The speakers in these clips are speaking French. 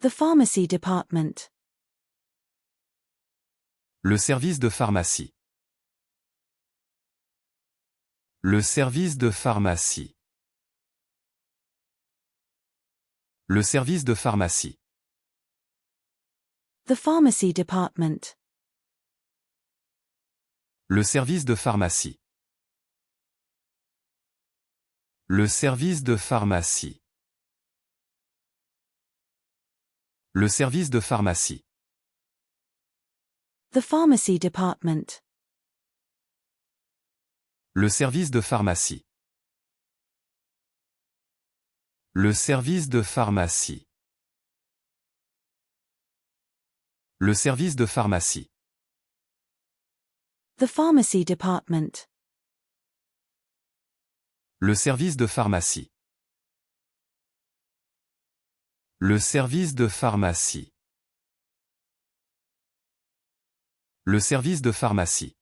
The pharmacy department. Le service de pharmacie. Le service de pharmacie. Le service de pharmacie. The pharmacy department. Le service de pharmacie. Le service de pharmacie. Le service de pharmacie. The pharmacy department. Le service de pharmacie. Le service de pharmacie. Le service de pharmacie. The pharmacy department. Le service de pharmacie. Le service de pharmacie. Le service de pharmacie.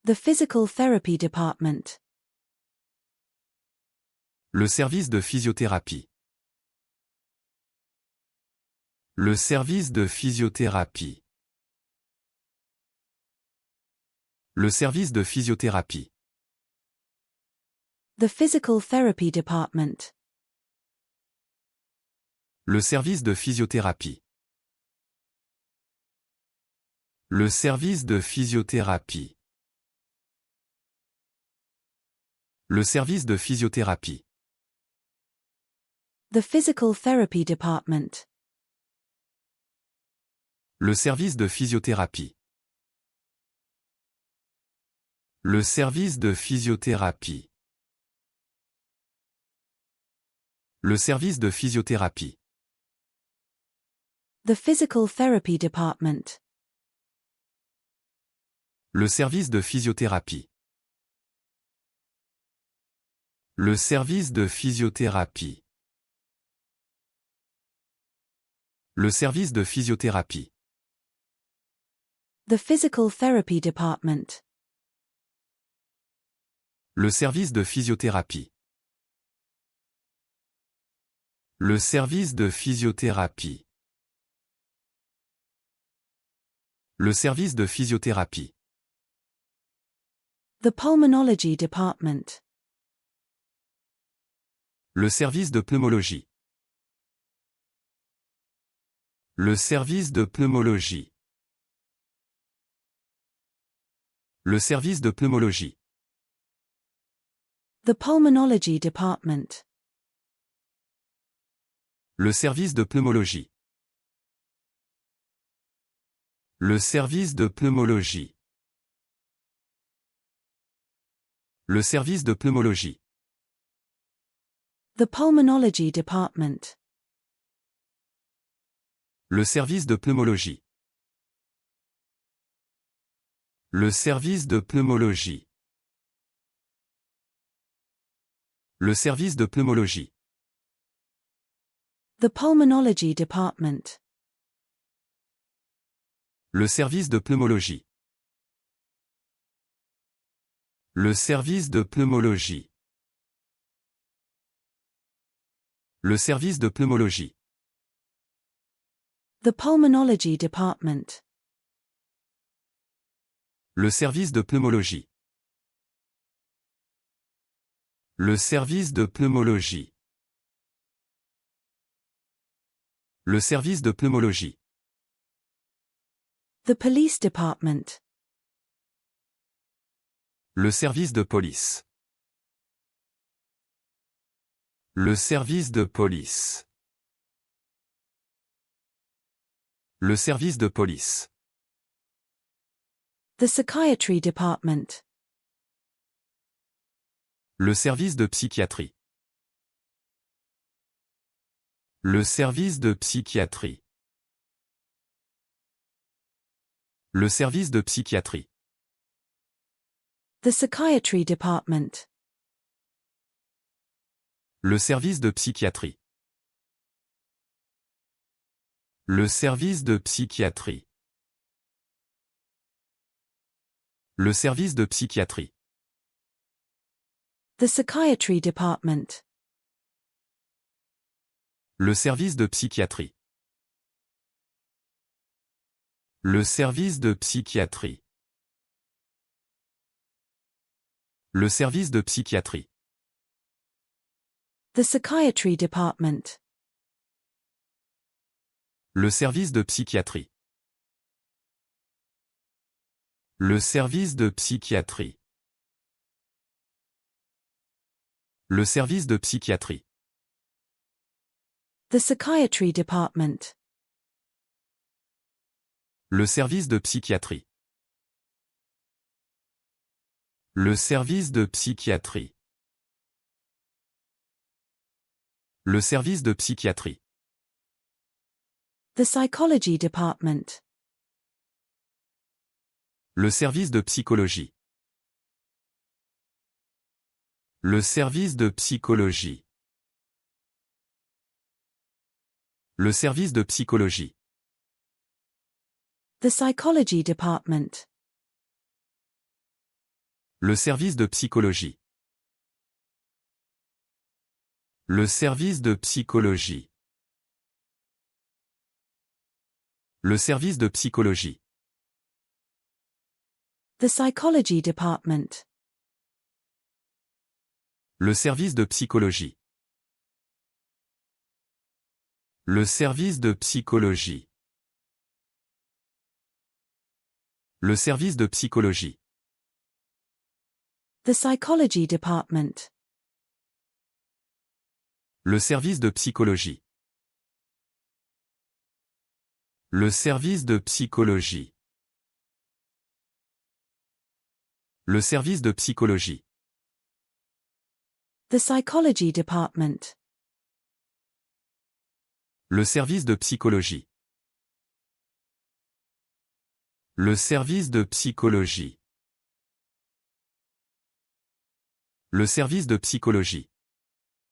The physical therapy department. Le service de physiothérapie. Le service de physiothérapie. Le service de physiothérapie. The physical therapy department. Le service de physiothérapie. Le service de physiothérapie. Le service de physiothérapie. The physical therapy department. Le service de physiothérapie. Le service de physiothérapie. Le service de physiothérapie. The physical therapy department. Le service de physiothérapie. Le service de physiothérapie. Le service de physiothérapie. The physical therapy department. Le service de physiothérapie. Le service de physiothérapie. Le service de physiothérapie. The pulmonology department. Le service de pneumologie. Le service de pneumologie. Le service de pneumologie. The pulmonology department. Le service de pneumologie. Le service de pneumologie. Le service de pneumologie. The pulmonology department. Le service de pneumologie. Le service de pneumologie. Le service de pneumologie. The pulmonology department. Le service de pneumologie. Le service de pneumologie. Le service de pneumologie. The pulmonology department. Le service de pneumologie. Le service de pneumologie. Le service de pneumologie. The police department. Le service de police. Le service de police. Le service de police. The psychiatry department. Le service de psychiatrie. Le service de psychiatrie. Le service de psychiatrie. The psychiatry department. Le service de psychiatrie. Le service de psychiatrie. Le service de psychiatrie. The psychiatry department. Le service de psychiatrie. Le service de psychiatrie. Le service de psychiatrie. The psychiatry department. Le service de psychiatrie. Le service de psychiatrie. Le service de psychiatrie. The psychiatry department. Le service de psychiatrie. Le service de psychiatrie. Le service de psychiatrie. The psychology department. Le service de psychologie. Le service de psychologie. Le service de psychologie. The psychology department. Le service de psychologie. Le service de psychologie. Le service de psychologie. The psychology department. Le service de psychologie. Le service de psychologie. Le service de psychologie. The psychology department. Le service de psychologie. Le service de psychologie. Le service de psychologie. The psychology department. Le service de psychologie. Le service de psychologie. Le service de psychologie.